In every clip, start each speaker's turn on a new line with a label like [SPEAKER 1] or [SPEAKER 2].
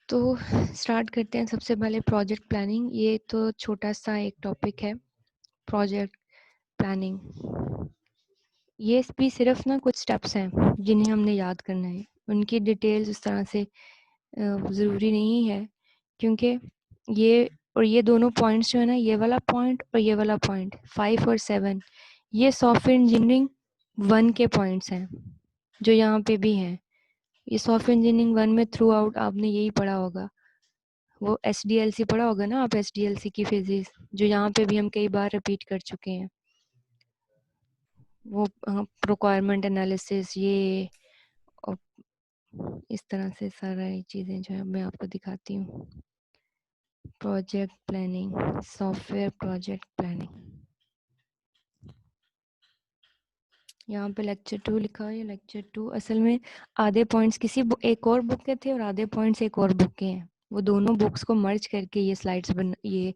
[SPEAKER 1] तो स्टार्ट करते हैं। सबसे पहले प्रोजेक्ट प्लानिंग। ये तो छोटा सा एक टॉपिक है, प्रोजेक्ट प्लानिंग। ये भी सिर्फ ना कुछ स्टेप्स हैं जिन्हें हमने याद करना है। उनकी डिटेल्स उस तरह से ज़रूरी नहीं है, क्योंकि ये दोनों पॉइंट्स जो है ना, ये वाला पॉइंट और ये वाला पॉइंट 5 और 7, ये सॉफ्टवेयर इंजीनियरिंग 1 के पॉइंट्स हैं जो यहाँ पे भी हैं। ये सॉफ्टवेयर इंजीनियरिंग 1 में थ्रू आउट आपने यही पढ़ा होगा। वो SDLC पढ़ा होगा ना आप, SDLC की फिजिक्स, जो यहाँ पे भी हम कई बार रिपीट कर चुके हैं। वो रिक्वायरमेंट एनालिसिस, ये और इस तरह से सारी चीज़ें जो है मैं आपको दिखाती हूँ। Project planning, software project planning. यहाँ पे लेक्चर 2 लिखा है। लेक्चर 2 असल में आधे पॉइंट्स किसी एक और बुक के थे और आधे पॉइंट्स एक और बुक के हैं। वो दोनों बुक्स को मर्ज करके ये ये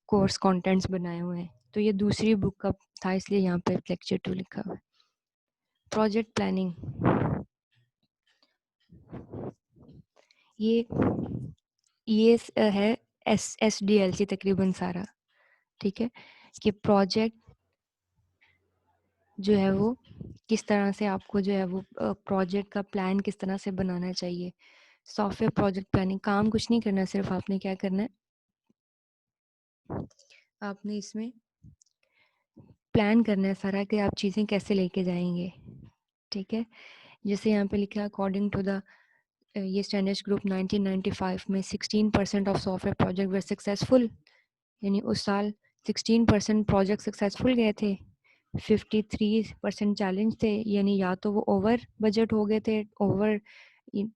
[SPEAKER 1] कोर्स कंटेंट्स बनाए हुए हैं। तो ये दूसरी बुक का था, इसलिए यहाँ पे लेक्चर 2 लिखा हुआ है। प्रोजेक्ट प्लानिंग, ये है SDLC तकरीबन सारा, ठीक है। कि प्रोजेक्ट जो है वो किस तरह से आपको जो है वो प्रोजेक्ट का प्लान किस तरह से बनाना चाहिए। सॉफ्टवेयर प्रोजेक्ट प्लानिंग, काम कुछ नहीं करना, सिर्फ आपने क्या करना है, आपने इसमें प्लान करना है सारा कि आप चीज़ें कैसे लेके जाएंगे, ठीक है। जैसे यहाँ पे लिखा है अकॉर्डिंग टू द ये स्टैंडर्ड्स ग्रुप 1995 में 16% of software project were successful, यानी उस साल 16% प्रोजेक्ट सक्सेसफुल गए थे। 53% चैलेंज थे, यानी या तो वो ओवर बजट हो गए थे,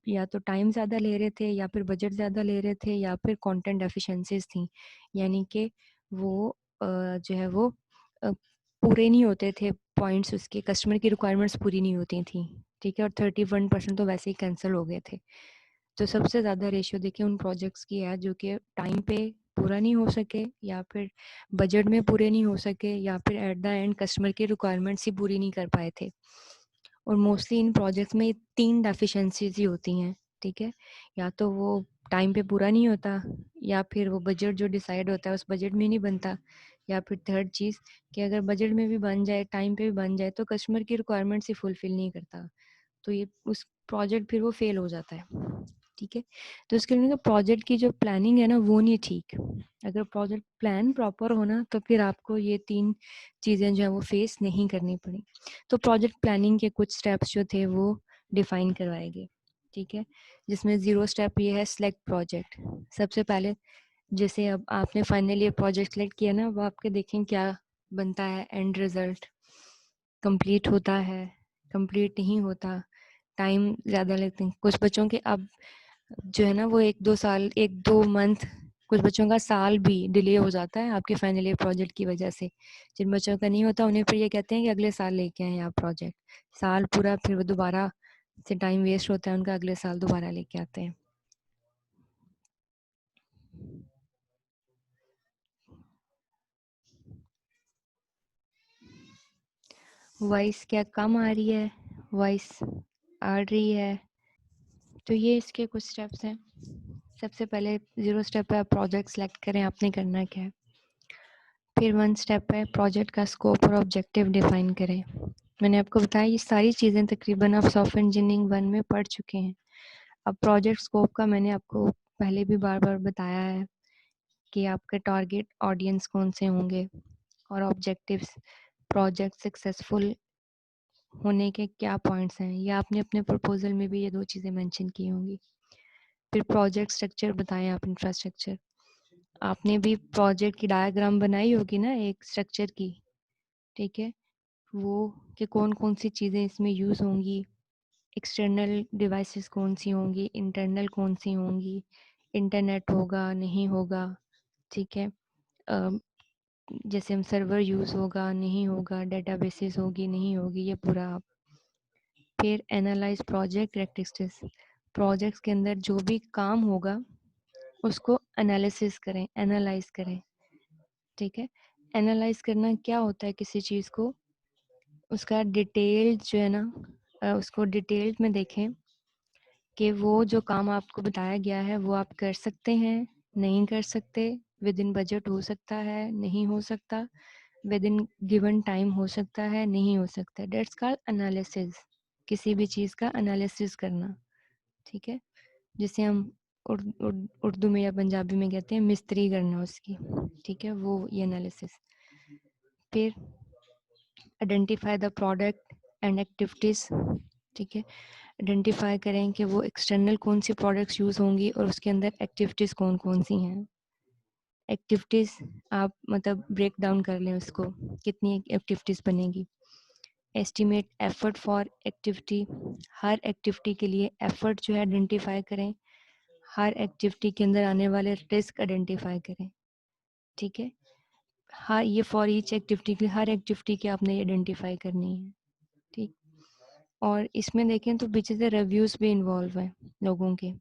[SPEAKER 1] या तो टाइम ज़्यादा ले रहे थे, या फिर बजट ज़्यादा ले रहे थे, या फिर कंटेंट एफिशिएंसीज थी, यानी कि वो जो है वो पूरे नहीं होते थे पॉइंट्स, उसके कस्टमर की रिक्वायरमेंट्स पूरी नहीं होती थी, ठीक है। और 31% तो वैसे ही कैंसिल हो गए थे। तो सबसे ज़्यादा रेशियो देखिए उन प्रोजेक्ट्स की है जो कि टाइम पे पूरा नहीं हो सके, या फिर बजट में पूरे नहीं हो सके, या फिर एट द एंड कस्टमर की रिक्वायरमेंट्स ही पूरी नहीं कर पाए थे। और मोस्टली इन प्रोजेक्ट्स में 3 डेफिशिएंसीज ही होती हैं, ठीक है। या तो वो टाइम पे पूरा नहीं होता, या फिर वो बजट जो डिसाइड होता है उस बजट में नहीं बनता, या फिर थर्ड चीज़ कि अगर बजट में भी बन जाए, टाइम पे भी बन जाए, तो कस्टमर की रिक्वायरमेंट्स ही फुलफिल नहीं करता। तो ये उस प्रोजेक्ट फिर वो फेल हो जाता है, ठीक है। तो इसके लिए प्रोजेक्ट की जो प्लानिंग है ना वो नहीं ठीक। अगर प्रोजेक्ट प्लान प्रॉपर होना तो फिर आपको ये 3 चीज़ें जो है वो फेस नहीं करनी पड़ी। तो प्रोजेक्ट प्लानिंग के कुछ स्टेप्स जो थे वो डिफाइन करवाए गए, ठीक है। जिसमें 0 स्टेप ये है, सिलेक्ट प्रोजेक्ट। सबसे पहले जैसे अब आपने फाइनली ये प्रोजेक्ट सेलेक्ट किया ना, वो आपके देखें क्या बनता है एंड रिजल्ट। कंप्लीट होता है, कंप्लीट नहीं होता, टाइम ज़्यादा लगते हैं कुछ बच्चों के। अब जो है ना वो 1-2 साल, 1-2 मंथ, कुछ बच्चों का साल भी डिले हो जाता है आपके फाइनल ईयर प्रोजेक्ट की वजह से। जिन बच्चों का नहीं होता उन्हें फिर ये कहते हैं कि अगले साल लेके आए आप प्रोजेक्ट। साल पूरा फिर वो दोबारा से टाइम वेस्ट होता है उनका, अगले साल दोबारा लेके आते हैं। वॉइस क्या कम आ रही है? वॉइस आ रही है? तो ये इसके कुछ स्टेप्स हैं। सबसे पहले 0 स्टेप है, प्रोजेक्ट सेलेक्ट करें आपने करना क्या है। फिर 1 स्टेप है, प्रोजेक्ट का स्कोप और ऑब्जेक्टिव डिफाइन करें। मैंने आपको बताया ये सारी चीज़ें तकरीबन आप सॉफ्टवेयर इंजीनियरिंग 1 में पढ़ चुके हैं। अब प्रोजेक्ट स्कोप का मैंने आपको पहले भी बार बार बताया है कि आपके टारगेट ऑडियंस कौन से होंगे, और ऑब्जेक्टिव्स, प्रोजेक्ट सक्सेसफुल होने के क्या पॉइंट्स हैं। ये आपने अपने प्रपोजल में भी ये 2 चीज़ें मेंशन की होंगी। फिर प्रोजेक्ट स्ट्रक्चर बताएं आप, इंफ्रास्ट्रक्चर। आपने भी प्रोजेक्ट की डायग्राम बनाई होगी ना एक स्ट्रक्चर की, ठीक है। वो कि कौन कौन सी चीज़ें इसमें यूज़ होंगी, एक्सटर्नल डिवाइसेस कौन सी होंगी, इंटरनल कौन सी होंगी, इंटरनेट होगा नहीं होगा, ठीक है। जैसे हम सर्वर यूज़ होगा नहीं होगा, डेटाबेसेस होगी नहीं होगी, ये पूरा आप। फिर एनालाइज प्रोजेक्ट कैरेक्टरिस्टिक्स, प्रोजेक्ट्स के अंदर जो भी काम होगा उसको एनालिसिस करें, एनालाइज करें, ठीक है। एनालाइज करना क्या होता है, किसी चीज़ को उसका डिटेल जो है ना उसको डिटेल्ड में देखें कि वो जो काम आपको बताया गया है वो आप कर सकते हैं, नहीं कर सकते, विद इन बजट हो सकता है, नहीं हो सकता, विद इन गिवन टाइम हो सकता है, नहीं हो सकता। डेट्स कॉल्ड एनालिसिस, किसी भी चीज़ का एनालिसिस करना, ठीक है, जिसे हम उर्दू में या पंजाबी में कहते हैं मिस्त्री करना उसकी, ठीक है, वो ये एनालिसिस। फिर identify the product and activities, ठीक है, आइडेंटिफाई करें कि वो एक्सटर्नल कौन सी प्रोडक्ट्स यूज़ होंगी और उसके अंदर एक्टिविटीज़ कौन कौन सी हैं। एक्टिविटीज़ आप मतलब ब्रेक डाउन कर लें उसको, कितनी एक्टिविटीज़ बनेगी। Estimate effort for activity, her activity के लिए एफर्ट जो है आइडेंटिफाई करें, हर एक्टिविटी के अंदर आने वाले रिस्क आइडेंटिफाई करें, ठीक है। हाँ, ये फॉर ईच एक्टिविटी के, हर एक्टिविटी की आपने आइडेंटिफाई करनी है, ठीक। और इसमें देखें तो पीछे से रिव्यूज़ भी इन्वॉल्व हैं लोगों के,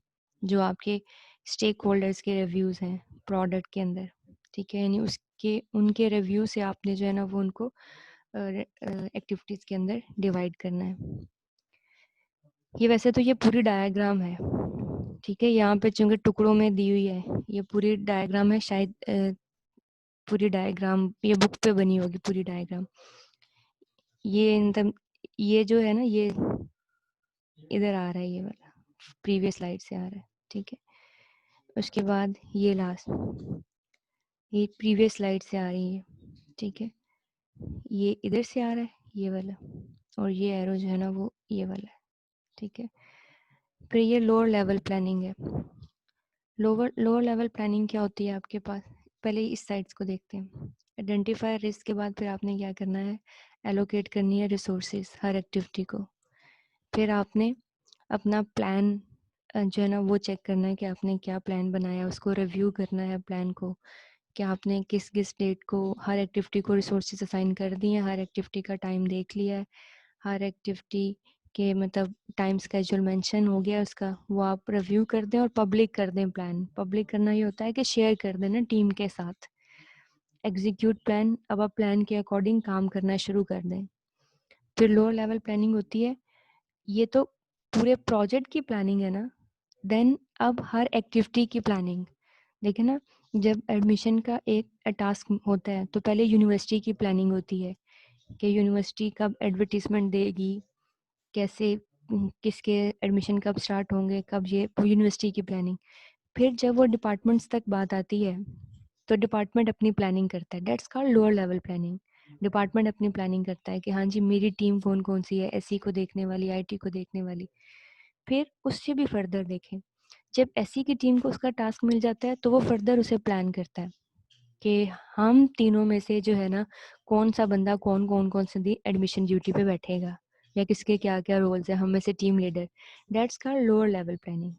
[SPEAKER 1] जो आपके स्टेक होल्डर्स के रिव्यूज़ हैं प्रोडक्ट के अंदर, ठीक है, यानी उसके उनके रिव्यू से आपने जो है ना वो उनको एक्टिविटीज़ के अंदर डिवाइड करना है। ये वैसे तो ये पूरी डायग्राम है, ठीक है, यहाँ पे चूंकि टुकड़ों में दी हुई है, ये पूरी डायग्राम है, शायद पूरी डायग्राम ये बुक पे बनी होगी पूरी डायग्राम। ये मतलब ये जो है ना ये इधर आ रहा है, ये वाला प्रीवियस स्लाइड से आ रहा है, ठीक है। उसके बाद ये लास्ट, ये प्रीवियस स्लाइड से आ रही है, ठीक है, ये इधर से आ रहा है ये वाला, और ये एरो जो है ना वो ये वाला है, ठीक है। फिर ये लोअर लेवल प्लानिंग है। लोअर लेवल प्लानिंग क्या होती है आपके पास, पहले इस साइड्स को देखते हैं। आइडेंटिफाई रिस्क के बाद फिर आपने क्या करना है, एलोकेट करनी है रिसोर्सेज हर एक्टिविटी को। फिर आपने अपना प्लान जो है ना वो चेक करना है कि आपने क्या प्लान बनाया, उसको रिव्यू करना है प्लान को, कि आपने किस किस डेट को हर एक्टिविटी को रिसोर्सेज असाइन कर दिए हैं, हर एक्टिविटी का टाइम देख लिया है, हर एक्टिविटी के मतलब टाइम स्केड्यूल मेंशन हो गया उसका, वो आप रिव्यू कर दें और पब्लिक कर दें। प्लान पब्लिक करना ये होता है कि शेयर कर देना टीम के साथ। एग्जीक्यूट प्लान, अब आप प्लान के अकॉर्डिंग काम करना शुरू कर दें। फिर लोअर लेवल प्लानिंग होती है, ये तो पूरे प्रोजेक्ट की प्लानिंग है ना। देन अब हर एक्टिविटी की प्लानिंग, देखिए ना, जब एडमिशन का एक टास्क होता है तो पहले यूनिवर्सिटी की प्लानिंग होती है कि यूनिवर्सिटी कब एडवर्टीजमेंट देगी, कैसे किसके एडमिशन कब स्टार्ट होंगे, कब, ये यूनिवर्सिटी की प्लानिंग। फिर जब वो डिपार्टमेंट्स तक बात आती है तो डिपार्टमेंट अपनी प्लानिंग करता है, that's called lower level planning. Department अपनी प्लानिंग करता है कि हाँ जी मेरी टीम कौन कौन सी है, एसई को देखने वाली, आईटी को देखने वाली। फिर उससे भी फर्दर देखें, जब एसई की टीम को उसका टास्क मिल जाता है तो वो फर्दर उसे प्लान करता है कि हम तीनों में से जो है ना कौन सा बंदा कौन सी दी एडमिशन ड्यूटी पे बैठेगा, या किसके क्या क्या रोल्स है, हम में से टीम लीडर। डेट्स का लोअर लेवल प्लानिंग,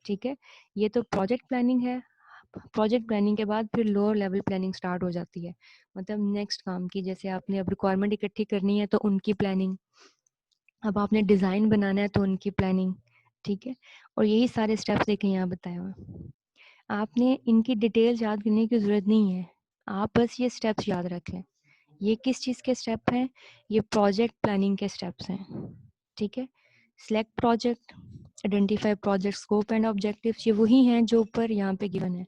[SPEAKER 1] ठीक है। ये तो प्रोजेक्ट प्लानिंग है। प्रोजेक्ट प्लानिंग के बाद फिर लोअर लेवल प्लानिंग स्टार्ट हो जाती है, मतलब नेक्स्ट काम की, जैसे आपने अब रिक्वायरमेंट इकट्ठी करनी है तो उनकी प्लानिंग, अब आपने डिज़ाइन बनाना है तो उनकी प्लानिंग, ठीक है। और यही सारे स्टेप्स देखें यहाँ बताए हुए, आपने इनकी डिटेल्स याद करने की ज़रूरत नहीं है, आप बस ये स्टेप्स याद रख लें। ये किस चीज़ के स्टेप हैं, ये प्रोजेक्ट प्लानिंग के स्टेप्स हैं, ठीक है। Select project, identify project scope and objectives, ये वही हैं जो ऊपर यहाँ पे गिवन है।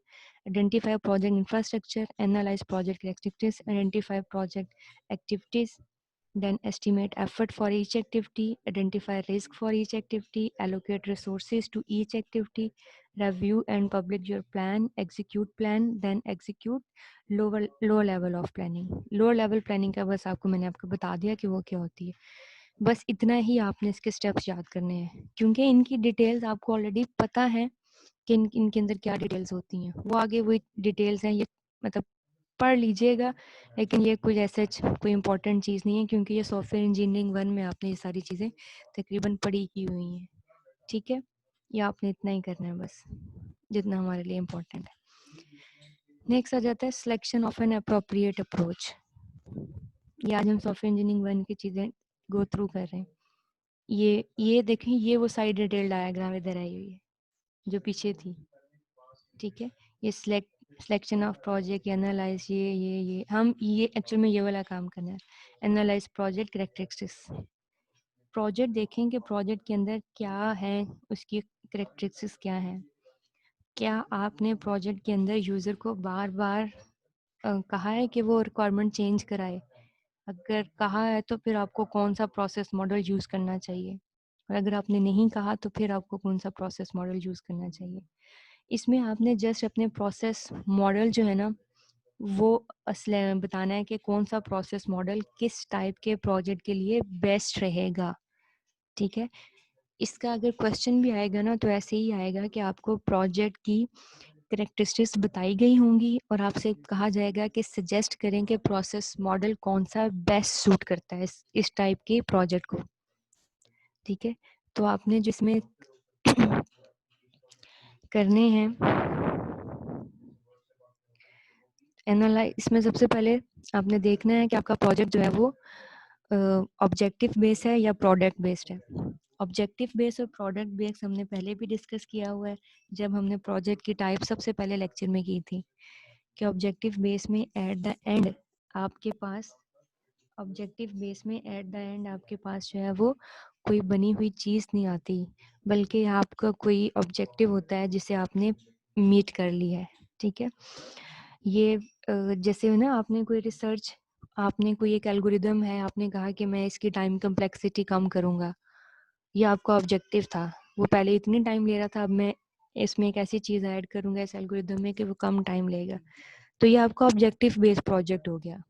[SPEAKER 1] Identify project infrastructure, analyse project activities, identify project activities, then estimate effort for each activity, identify risk for each activity, allocate resources to each activity, review and publish your plan, execute plan, then execute lower level of planning। lower level planning का बस आपको मैंने आपको बता दिया कि वो क्या होती है, बस इतना ही आपने इसके स्टेप्स याद करने हैं, क्योंकि इनकी डिटेल्स आपको ऑलरेडी पता है कि इनके अंदर क्या डिटेल्स होती हैं, वो आगे वही डिटेल्स हैं, ये मतलब पढ़ लीजिएगा, लेकिन ये कुछ ऐसा कोई इम्पोर्टेंट चीज़ नहीं है, क्योंकि ये सॉफ्टवेयर इंजीनियरिंग 1 में आपने ये सारी चीज़ें तकरीबन पढ़ी की हुई हैं, ठीक है। ये आपने इतना ही करना है बस, जितना हमारे लिए इम्पोर्टेंट है। नेक्स्ट आ जाता है selection of an appropriate approach. ये आज हम सॉफ्टवेयर इंजीनियरिंग 1 की चीज़ें गो थ्रू कर रहे हैं। ये देखें, ये वो साइड डिटेल डायग्राम इधर आई हुई है जो पीछे थी, ठीक है। ये सिलेक्शन ऑफ प्रोजेक्ट, एनालाइज, ये हम ये एक्चुअल में ये वाला काम करना है, एनालाइज प्रोजेक्ट कैरेक्टरिस्टिक्स, प्रोजेक्ट देखें कि प्रोजेक्ट के अंदर क्या है, उसकी करेक्टरिस्टिक्स क्या है। क्या आपने प्रोजेक्ट के अंदर यूज़र को बार बार कहा है कि वो रिक्वायरमेंट चेंज कराए? अगर कहा है तो फिर आपको कौन सा प्रोसेस मॉडल यूज़ करना चाहिए, और अगर आपने नहीं कहा तो फिर आपको कौन सा प्रोसेस मॉडल यूज़ करना चाहिए। इसमें आपने जस्ट अपने प्रोसेस मॉडल जो है ना वो असले बताना है कि कौन सा प्रोसेस मॉडल किस टाइप के प्रोजेक्ट के लिए बेस्ट रहेगा। ठीक है, इसका अगर क्वेश्चन भी आएगा ना तो ऐसे ही आएगा कि आपको प्रोजेक्ट की करेक्टरिस्टिक्स बताई गई होंगी और आपसे कहा जाएगा कि सजेस्ट करें कि प्रोसेस मॉडल कौन सा बेस्ट सूट करता है इस टाइप के प्रोजेक्ट को। ठीक है, तो आपने जिसमें करने हैं एनालाइज, इसमें सबसे पहले आपने देखना है कि आपका प्रोजेक्ट जो है वो ऑब्जेक्टिव बेस्ड है या प्रोडक्ट बेस्ड है। ऑब्जेक्टिव बेस्ड और प्रोडक्ट बेस्ड हमने पहले भी डिस्कस किया हुआ है जब हमने प्रोजेक्ट की टाइप सबसे पहले लेक्चर में की थी कि ऑब्जेक्टिव बेस में एट द एंड आपके पास आपके पास जो है वो कोई बनी हुई चीज़ नहीं आती, बल्कि आपका कोई ऑब्जेक्टिव होता है जिसे आपने मीट कर लिया है। ठीक है, ये जैसे ना आपने कोई एक एल्गोरिदम है, आपने कहा कि मैं इसकी टाइम कम्प्लेक्सिटी कम करूँगा, ये आपका ऑब्जेक्टिव था। वो पहले इतनी टाइम ले रहा था, अब मैं इसमें एक ऐसी चीज़ ऐड करूँगा इस एल्गोरिदम में कि वो कम टाइम लेगा। तो ये आपका ऑब्जेक्टिव बेस्ड प्रोजेक्ट हो गया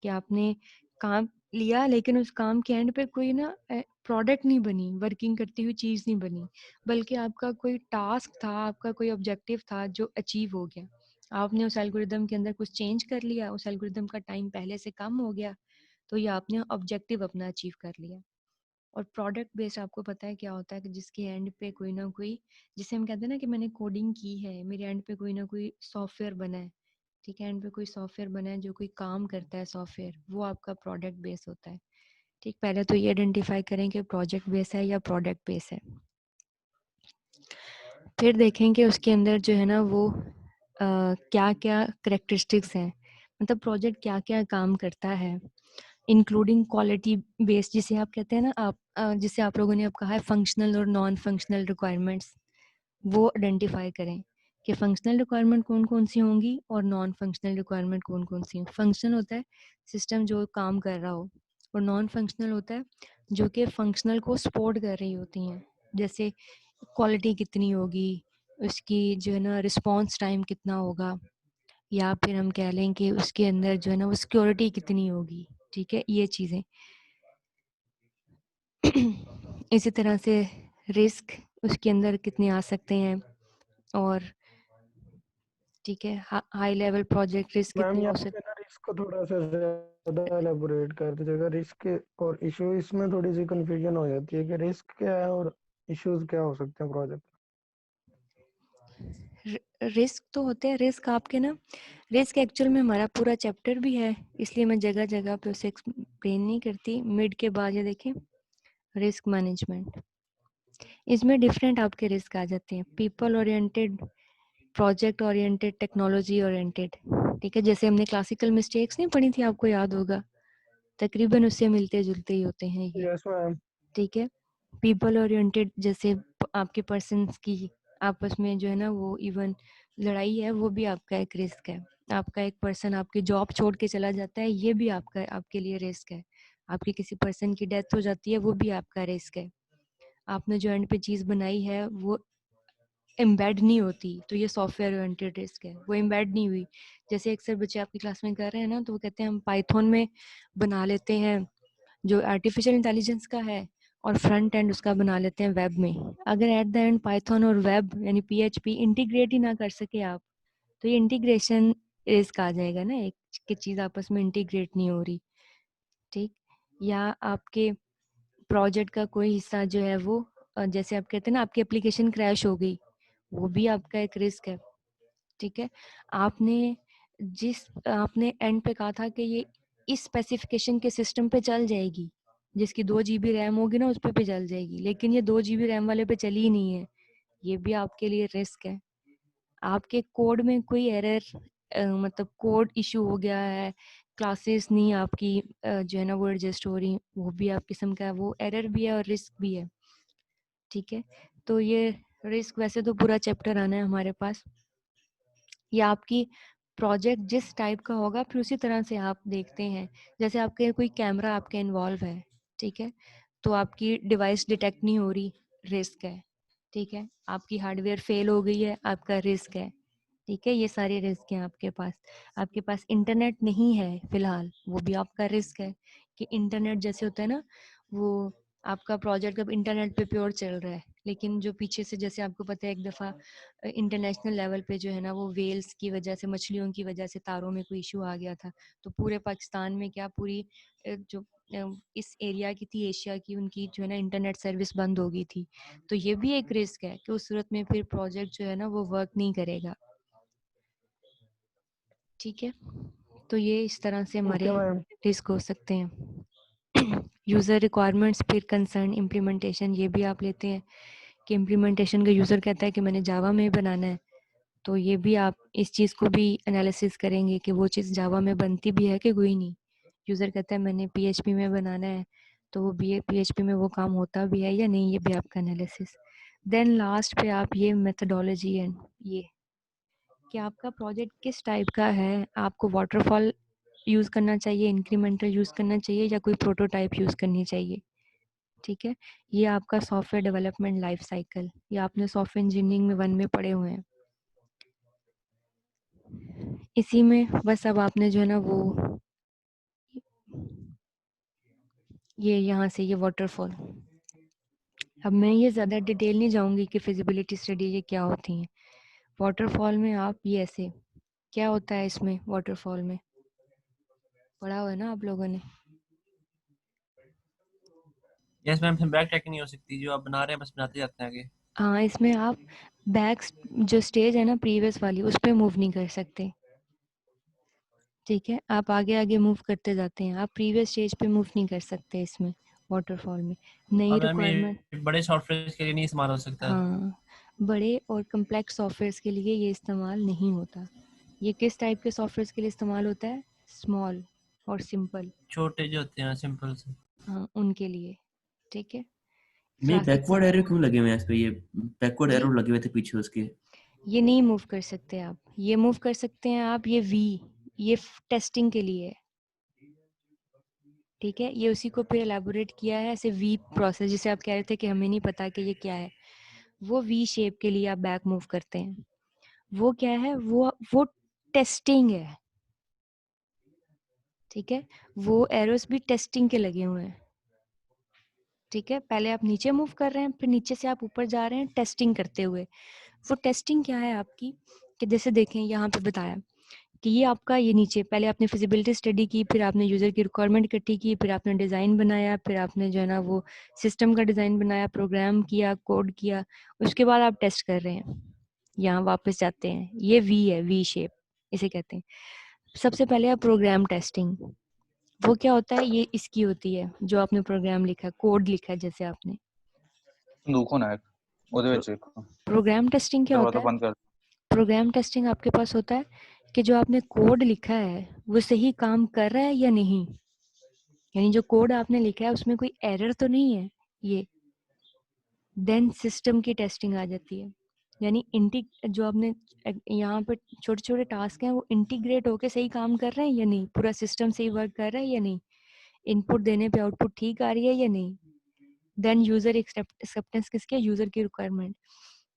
[SPEAKER 1] कि आपने काम लिया लेकिन उस काम के एंड पे कोई ना प्रोडक्ट नहीं बनी, वर्किंग करती हुई चीज़ नहीं बनी, बल्कि आपका कोई टास्क था, आपका कोई ऑब्जेक्टिव था जो अचीव हो गया। आपने उस एल्गोरिदम के अंदर कुछ चेंज कर लिया, उस एल्गोरिदम का टाइम पहले से कम हो गया, तो ये आपने ऑब्जेक्टिव अपना अचीव कर लिया। और प्रोडक्ट बेस्ड आपको पता है क्या होता है कि जिसके एंड पे कोई ना कोई, जिसे हम कहते हैं ना कि मैंने कोडिंग की है, मेरे एंड पे कोई ना कोई सॉफ्टवेयर बना है। ठीक है, एंड पे कोई सॉफ्टवेयर बना है जो कोई काम करता है सॉफ्टवेयर, वो आपका प्रोडक्ट बेस होता है। ठीक, पहले तो ये आइडेंटिफाई करें कि प्रोजेक्ट बेस है या प्रोडक्ट बेस है। फिर देखें कि उसके अंदर जो है ना वो क्या क्या करेक्टरिस्टिक्स हैं, मतलब प्रोजेक्ट क्या क्या काम करता है, इंक्लूडिंग क्वालिटी बेस, जिसे आप कहते हैं ना जिसे आप लोगों ने अब कहा है फंक्शनल और नॉन फंक्शनल रिक्वायरमेंट्स, वो आइडेंटिफाई करें कि फंक्शनल रिक्वायरमेंट कौन कौन सी होंगी और नॉन फंक्शनल रिक्वायरमेंट कौन कौन सी होंगी। फंक्शनल होता है सिस्टम जो काम कर रहा हो, और नॉन फंक्शनल होता है जो कि फंक्शनल को सपोर्ट कर रही होती हैं, जैसे क्वालिटी कितनी होगी, उसकी जो है ना रिस्पॉन्स टाइम कितना होगा, या फिर हम कह लें कि उसके अंदर जो है ना वो सिक्योरिटी कितनी होगी। ठीक है, ये चीज़ें इसी तरह से रिस्क उसके अंदर कितने आ सकते हैं, और ठीक है high level project risk
[SPEAKER 2] ma'am
[SPEAKER 1] कितने हो
[SPEAKER 2] यहाँ पे
[SPEAKER 1] सकते।
[SPEAKER 2] ना रिस्क को थोड़ा सा ज्यादा एलेबोरेट कर दीजिएगा। रिस्क और इशू इसमें थोड़ी सी कंफ्यूजन हो जाती है कि रिस्क क्या है और इश्यूज क्या हो सकते हैं प्रोजेक्ट।
[SPEAKER 1] रिस्क तो होते हैं, रिस्क आपके ना, रिस्क एक्चुअल में हमारा पूरा चैप्टर भी है, इसलिए मैं जगह जगह पे उसे एक्सप्लेन नहीं करती। मिड के बाद ये देखें रिस्क मैनेजमेंट, इसमें डिफरेंट आपके रिस्क आ जाते हैं, people oriented, project oriented, technology oriented. ठीक है, जैसे हमने क्लासिकल मिस्टेक्स नहीं पढ़ी थी, आपको याद होगा, तकरीबन उससे मिलते जुलते ही होते हैं ये।
[SPEAKER 2] Yes ma'am.
[SPEAKER 1] ठीक है, पीपल ओरिएंटेड जैसे आपके पर्सन्स की आपस में जो है ना वो इवन लड़ाई है, वो भी आपका एक रिस्क है। आपका एक पर्सन आपकी जॉब छोड़ के चला जाता है, ये भी आपका आपके लिए रिस्क है। आपकी किसी पर्सन की डेथ हो जाती है, वो भी आपका रिस्क है। आपने जो एंड पे चीज़ बनाई है वो एम्बेड नहीं होती, तो ये सॉफ्टवेयर ओरिएंटेड रिस्क है, वो एम्बेड नहीं हुई। जैसे अक्सर बच्चे आपकी क्लास में कर रहे हैं ना, तो वो कहते हैं हम पाइथन में बना लेते हैं जो आर्टिफिशियल इंटेलिजेंस का है, और फ्रंट एंड उसका बना लेते हैं वेब में। अगर एट द एंड पाइथन और वेब यानी पीएचपी इंटीग्रेट ही ना कर सके आप, तो ये इंटीग्रेशन रिस्क आ जाएगा ना, एक की चीज़ आपस में इंटीग्रेट नहीं हो रही। ठीक, या आपके प्रोजेक्ट का कोई हिस्सा जो है वो जैसे आप कहते हैं ना आपकी एप्लीकेशन क्रैश हो गई, वो भी आपका एक रिस्क है। ठीक है, आपने आपने एंड पे कहा था कि ये इस स्पेसिफिकेशन के सिस्टम पे चल जाएगी, जिसकी 2 GB रैम होगी ना उस पे चल जाएगी, लेकिन ये 2 GB रैम वाले पे चली ही नहीं है, ये भी आपके लिए रिस्क है। आपके कोड में कोई एरर मतलब कोड इशू हो गया है, क्लासेस नहीं आपकी जो है ना वो एडजस्ट हो रही, वो भी आप किस्म का वो एरर भी है और रिस्क भी है। ठीक है, तो ये रिस्क वैसे तो पूरा चैप्टर आना है हमारे पास। या आपकी प्रोजेक्ट जिस टाइप का होगा फिर उसी तरह से आप देखते हैं। जैसे आपके कोई कैमरा आपके इन्वॉल्व है, ठीक है, तो आपकी डिवाइस डिटेक्ट नहीं हो रही, रिस्क है। ठीक है, आपकी हार्डवेयर फेल हो गई है, आपका रिस्क है। ठीक है, ये सारे रिस्क हैं आपके पास। आपके पास इंटरनेट नहीं है फिलहाल, वो भी आपका रिस्क है कि इंटरनेट जैसे होता है ना, वो आपका प्रोजेक्ट अब इंटरनेट पे प्योर चल रहा है, लेकिन जो पीछे से जैसे आपको पता है एक दफ़ा इंटरनेशनल लेवल पे जो है ना वो वेल्स की वजह से, मछलियों की वजह से तारों में कोई इशू आ गया था, तो पूरे पाकिस्तान में क्या पूरी जो इस एरिया की थी एशिया की, उनकी जो है ना इंटरनेट सर्विस बंद हो गई थी। तो ये भी एक रिस्क है कि उस सूरत में फिर प्रोजेक्ट जो है ना वो वर्क नहीं करेगा। ठीक है, तो ये इस तरह से
[SPEAKER 2] ओके
[SPEAKER 1] हमारे
[SPEAKER 2] मैम।
[SPEAKER 1] रिस्क हो सकते हैं। यूज़र रिक्वायरमेंट्स, फिर कंसर्न, इम्प्लीमेंटेशन, ये भी आप लेते हैं कि इम्प्लीमेंटेशन का यूज़र कहता है कि मैंने जावा में बनाना है, तो ये भी आप इस चीज़ को भी एनालिसिस करेंगे कि वो चीज़ जावा में बनती भी है कि कोई नहीं। यूज़र कहता है मैंने पीएचपी में बनाना है, तो वो बी पीएचपी में वो काम होता भी है या नहीं, ये भी आपका एनालिसिस। देन लास्ट पे आप ये मेथडोलॉजी एंड ये कि आपका प्रोजेक्ट किस टाइप का है, आपको वाटरफॉल यूज़ करना चाहिए, इंक्रीमेंटल यूज़ करना चाहिए या कोई प्रोटोटाइप यूज़ करनी चाहिए। ठीक है, ये आपका सॉफ्टवेयर डेवलपमेंट लाइफ साइकिल, ये आपने सॉफ्टवेयर इंजीनियरिंग में 1 में पढ़े हुए हैं। इसी में बस अब आपने जो है ना वो ये यहाँ से ये वाटरफॉल, अब मैं ये ज़्यादा डिटेल नहीं जाऊँगी कि फिजिबिलिटी स्टडी ये क्या होती हैं। वाटरफॉल में आप ये ऐसे क्या होता है, इसमें वाटरफॉल में पढ़ा हुआ है ना आप लोगों ने।
[SPEAKER 3] यस मैम, बैक ट्रैकिंग नहीं हो सकती, जो आप बना रहे हैं बस बनाते जाते हैं आगे।
[SPEAKER 1] हाँ, इसमें आप बैक जो स्टेज है ना प्रीवियस वाली उस पर मूव नहीं कर सकते। ठीक है, आप आगे आगे मूव करते जाते हैं, आप प्रीवियस स्टेज पे मूव नहीं कर सकते इसमें वाटरफॉल में। नई
[SPEAKER 3] और मैम
[SPEAKER 1] रिक्वायरमेंट,
[SPEAKER 3] ये बड़े सॉफ्टवेयर के लिए नहीं इस्तेमाल हो सकता।
[SPEAKER 1] हाँ, बड़े और कम्प्लेक्स सॉफ्टवेयर्स के लिए ये इस्तेमाल नहीं होता। ये किस टाइप के सॉफ्टवेयर्स के लिए इस्तेमाल होता है, स्मॉल और सिंपल,
[SPEAKER 3] छोटे जो होते हैं सिंपल से।
[SPEAKER 1] हाँ उनके लिए। ठीक है,
[SPEAKER 4] मैं
[SPEAKER 1] क्लासिक
[SPEAKER 4] बैकवर्ड एरो क्यों लगे हुए हैं इस पे? ये बैकवर्ड
[SPEAKER 1] ये
[SPEAKER 4] एरो लगे हुए थे पीछे उसके।
[SPEAKER 1] ये नहीं मूव कर सकते आप, ये मूव कर सकते हैं आप, ये वी, ये टेस्टिंग के लिए है। ठीक है, ये उसी को फिर एलैबोरेट किया है ऐसे वी प्रोसेस, जिसे आप कह रहे थे कि हमें नहीं पता कि ये क्या है, वो वी शेप के लिए आप बैक मूव करते हैं। वो क्या है, वो टेस्टिंग है। ठीक है, वो एरोस भी टेस्टिंग के लगे हुए हैं। ठीक है, पहले आप नीचे मूव कर रहे हैं, फिर नीचे से आप ऊपर जा रहे हैं टेस्टिंग करते हुए। वो टेस्टिंग क्या है आपकी, कि जैसे देखें यहाँ पे बताया कि ये आपका ये नीचे पहले आपने फिजिबिलिटी स्टडी की, फिर आपने यूज़र की रिक्वायरमेंट इकट्ठी की, फिर आपने डिज़ाइन बनाया, फिर आपने जो है ना वो सिस्टम का डिज़ाइन बनाया, प्रोग्राम किया, कोड किया, उसके बाद आप टेस्ट कर रहे हैं। यहाँ वापस जाते हैं, ये वी है, वी शेप इसे कहते हैं। सबसे पहले आप प्रोग्राम टेस्टिंग, वो क्या होता है, ये इसकी होती है जो आपने प्रोग्राम लिखा है, कोड लिखा है जैसे आपने।
[SPEAKER 5] दुखो ना ਉਹਦੇ ਵਿੱਚ ਦੇਖੋ
[SPEAKER 1] प्रोग्राम टेस्टिंग क्या
[SPEAKER 5] दरवाजा
[SPEAKER 1] होता है,
[SPEAKER 5] बंद कर
[SPEAKER 1] प्रोग्राम टेस्टिंग आपके पास होता है कि जो आपने कोड लिखा है वो सही काम कर रहा है या नहीं, यानी जो कोड आपने लिखा है उसमें कोई एरर तो नहीं है ये। देन सिस्टम की टेस्टिंग आ जाती है, यानी जो आपने यहाँ पर छोटे छोटे टास्क हैं वो इंटीग्रेट होके सही काम कर रहे हैं या नहीं, पूरा सिस्टम सही वर्क कर रहा है या नहीं, इनपुट देने पे आउटपुट ठीक आ रही है या नहीं। देन यूजर एक्सेप्टेंस किसके, यूजर की रिक्वायरमेंट,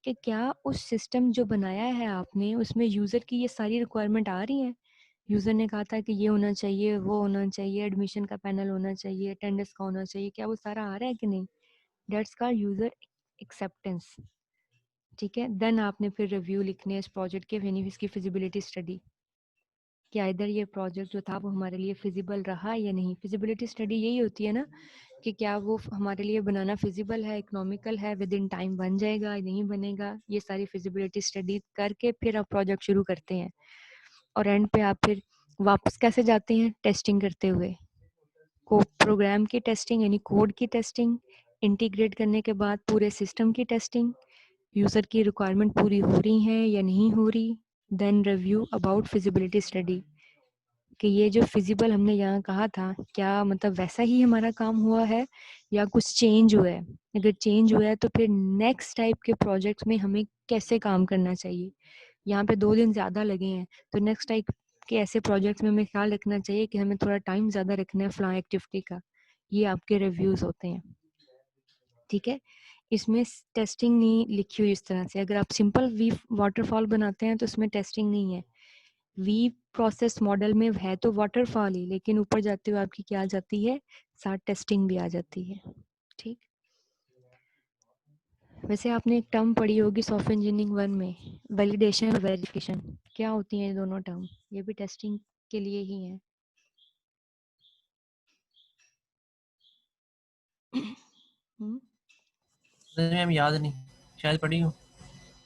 [SPEAKER 1] कि क्या उस सिस्टम जो बनाया है आपने उसमें यूजर की ये सारी रिक्वायरमेंट आ रही हैं। यूजर ने कहा था कि ये होना चाहिए, वो होना चाहिए, एडमिशन का पैनल होना चाहिए, अटेंडेंस का होना चाहिए, क्या वो सारा आ रहा है कि नहीं। डेट्स का यूजर एक्सेप्टेंस। ठीक है, देन आपने फिर रिव्यू लिखने हैं इस प्रोजेक्ट के, यानी इसकी फिजिबिलिटी स्टडी, कि इधर ये प्रोजेक्ट जो था वो हमारे लिए फिजिबल रहा या नहीं। फिजिबिलिटी स्टडी यही होती है ना कि क्या वो हमारे लिए बनाना फिजिबल है, इकोनॉमिकल है, विद इन टाइम बन जाएगा, नहीं बनेगा, ये सारी फिजिबिलिटी स्टडी करके फिर आप प्रोजेक्ट शुरू करते हैं। और एंड पे आप फिर वापस कैसे जाते हैं, टेस्टिंग करते हुए, को प्रोग्राम की टेस्टिंग यानी कोड की टेस्टिंग, इंटीग्रेट करने के बाद पूरे सिस्टम की टेस्टिंग, यूज़र की रिक्वायरमेंट पूरी हो रही है या नहीं हो रही, then review about feasibility study, कि ये जो फिजिबल हमने यहाँ कहा था क्या मतलब वैसा ही हमारा काम हुआ है या कुछ चेंज हुआ है। अगर चेंज हुआ है तो फिर नेक्स्ट टाइप के प्रोजेक्ट्स में हमें कैसे काम करना चाहिए। यहाँ पे 2 दिन ज़्यादा लगे हैं तो नेक्स्ट टाइप के ऐसे प्रोजेक्ट्स में हमें ख्याल रखना चाहिए कि हमें थोड़ा टाइम ज़्यादा रखना है फ्लाई एक्टिविटी का। ये आपके रिव्यूज़ होते हैं, ठीक है। इसमें टेस्टिंग नहीं लिखी हुई इस तरह से। अगर आप सिंपल वी वाटरफॉल बनाते हैं तो इसमें टेस्टिंग नहीं है। वी प्रोसेस मॉडल में है तो वाटरफॉल ही, लेकिन ऊपर जाते हुए आपकी क्या आ जाती है, साथ टेस्टिंग भी आ जाती है, ठीक। वैसे आपने एक टर्म पढ़ी होगी सॉफ्टवेयर इंजीनियरिंग 1 में, वैलिडेशन और वेरिफिकेशन। क्या होती हैं ये दोनों टर्म? ये भी टेस्टिंग के लिए ही हैं।
[SPEAKER 3] मैम याद नहीं, शायद पढ़ी हूँ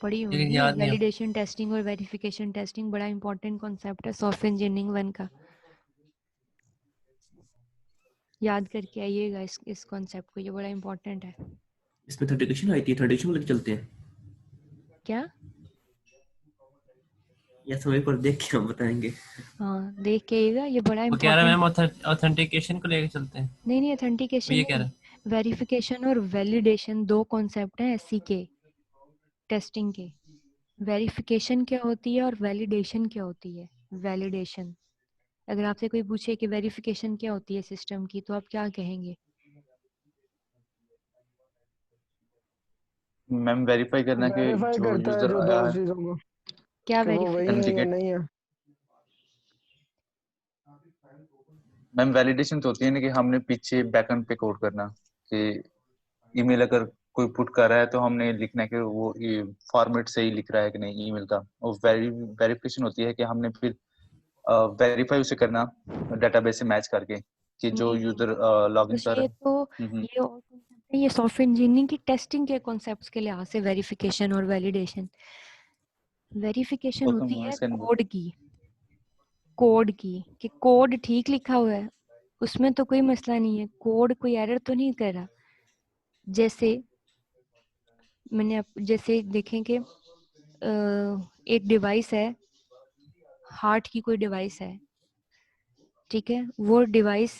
[SPEAKER 1] पढ़ी
[SPEAKER 3] लेकिन
[SPEAKER 1] होंगी।
[SPEAKER 3] याद नहीं।
[SPEAKER 1] वैलिडेशन टेस्टिंग और वेरिफिकेशन टेस्टिंग बड़ा इंपॉर्टेंट कॉन्सेप्ट है सॉफ्टवेयर इंजीनियरिंग 1 का। याद करके आइएगा इस कॉन्सेप्ट को, ये बड़ा इंपॉर्टेंट है।
[SPEAKER 4] इसमें थर्टिफिकेशन आई थी, थर्टिफिकेशन लेके चलते हैं
[SPEAKER 1] क्या?
[SPEAKER 4] या समय पर देख के हम बताएंगे।
[SPEAKER 1] हाँ देख के आइएगा, ये बड़ा
[SPEAKER 3] वो कह रहा है
[SPEAKER 1] इंपॉर्टेंट।
[SPEAKER 3] मैम ऑथेंटिकेशन को लेके चलते हैं,
[SPEAKER 1] नहीं
[SPEAKER 3] वो
[SPEAKER 1] ऑथेंटिकेशन
[SPEAKER 3] ये कह रहा
[SPEAKER 1] नहीं,
[SPEAKER 3] है।
[SPEAKER 1] वेरिफिकेशन और वैलिडेशन 2 कॉन्सेप्ट हैं एससी के टेस्टिंग के। वेरिफिकेशन क्या होती है और वैलिडेशन क्या होती है। वैलिडेशन, अगर आपसे कोई पूछे कि वेरिफिकेशन क्या होती है सिस्टम की तो आप क्या कहेंगे?
[SPEAKER 5] मैम वेरीफाई करना कि
[SPEAKER 2] वेरीफाई
[SPEAKER 5] जो
[SPEAKER 2] करता है
[SPEAKER 5] यूजर
[SPEAKER 2] जो
[SPEAKER 5] आया
[SPEAKER 2] दो
[SPEAKER 5] है
[SPEAKER 2] चीजों को,
[SPEAKER 1] क्या
[SPEAKER 2] कि वो वही है या
[SPEAKER 5] ऑथेंटिकेट।
[SPEAKER 2] नहीं है।
[SPEAKER 5] मैम वैलिडेशन तो होती है ना कि हमने पीछे बैकएंड पे कोड करना कि ईमेल अगर कोई पुट कर रहा है तो हमने लिखना है कि वो फॉर्मेट सही लिख रहा है कि नहीं ईमेल का। और वेरिफिकेशन होती है कि हमने फिर वेरीफाई उसे करना डेटाबेस से मैच करके कि जो
[SPEAKER 1] नहीं
[SPEAKER 5] यूजर लॉगिन
[SPEAKER 1] बस
[SPEAKER 5] कर
[SPEAKER 1] ये
[SPEAKER 5] रहा
[SPEAKER 1] तो
[SPEAKER 5] है।
[SPEAKER 1] ये और concept है, ये सॉफ्टवेयर इंजीनियरिंग की टेस्टिंग के कॉन्सेप्ट्स के लिहाज से वेरिफिकेशन और वैलिडेशन। वेरिफिकेशन
[SPEAKER 5] वो तो
[SPEAKER 1] होती है
[SPEAKER 5] इसका
[SPEAKER 1] कोड की, कोड की कि कोड ठीक लिखा हुआ है, उसमें तो कोई मसला नहीं है, कोड कोई एरर तो नहीं कर रहा। जैसे मैंने जैसे देखें कि एक डिवाइस है, हार्ट की कोई डिवाइस है, ठीक है। वो डिवाइस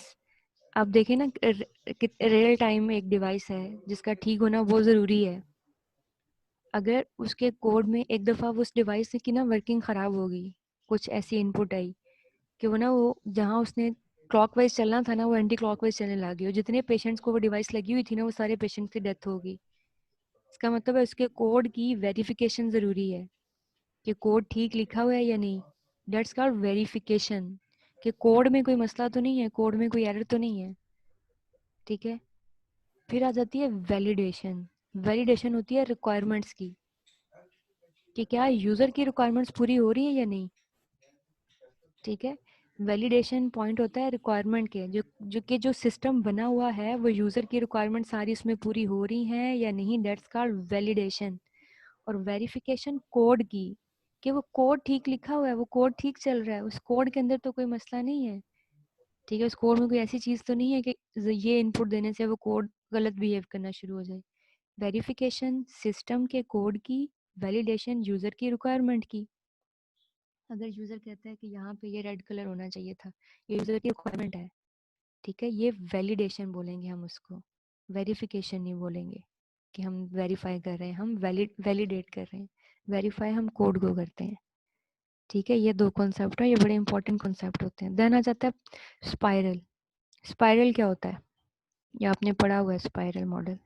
[SPEAKER 1] आप देखें ना, रियल टाइम में एक डिवाइस है जिसका ठीक होना बहुत ज़रूरी है। अगर उसके कोड में एक दफ़ा उस डिवाइस की ना वर्किंग ख़राब होगी, कुछ ऐसी इनपुट आई कि वो जहाँ उसने क्लॉकवाइज चलना था ना वो एंटी क्लॉकवाइज चलने लग गई, और जितने पेशेंट्स को वो डिवाइस लगी हुई थी ना वो सारे पेशेंट्स की डेथ होगी। इसका मतलब है उसके कोड की वेरिफिकेशन ज़रूरी है कि कोड ठीक लिखा हुआ है या नहीं। डेट्स कॉल्ड वेरिफिकेशन, कि कोड में कोई मसला तो नहीं है, कोड में कोई एरर तो नहीं है, ठीक है। फिर आ जाती है वैलिडेशन। वैलिडेशन होती है रिक्वायरमेंट्स की, कि क्या यूज़र की रिक्वायरमेंट्स पूरी हो रही है या नहीं, ठीक है। वैलिडेशन पॉइंट होता है रिक्वायरमेंट के, जो सिस्टम बना हुआ है वो यूज़र की रिक्वायरमेंट सारी उसमें पूरी हो रही हैं या नहीं, डेट्स कॉल्ड वैलिडेशन। और वेरिफिकेशन कोड की, कि वो कोड ठीक लिखा हुआ है, वो कोड ठीक चल रहा है, उस कोड के अंदर तो कोई मसला नहीं है, ठीक है। उस कोड में कोई ऐसी चीज़ तो नहीं है कि ये इनपुट देने से वो कोड गलत बिहेव करना शुरू हो जाए। वेरिफिकेशन सिस्टम के कोड की, वैलिडेशन यूज़र की रिक्वायरमेंट की। अगर यूज़र कहता है कि यहाँ पे ये रेड कलर होना चाहिए था, ये यूज़र की रिक्वायरमेंट है, ठीक है, ये वैलिडेशन बोलेंगे हम उसको, वेरिफिकेशन नहीं बोलेंगे कि हम वेरीफाई कर रहे हैं, हम वैलिडेट कर रहे हैं। वेरीफाई हम कोड को करते हैं, ठीक है। ये 2 कॉन्सेप्ट है, ये बड़े इंपॉर्टेंट कॉन्सेप्ट होते हैं। देन आ जाता है स्पाइरल। स्पाइरल क्या होता है? ये आपने पढ़ा हुआ है स्पाइरल मॉडल।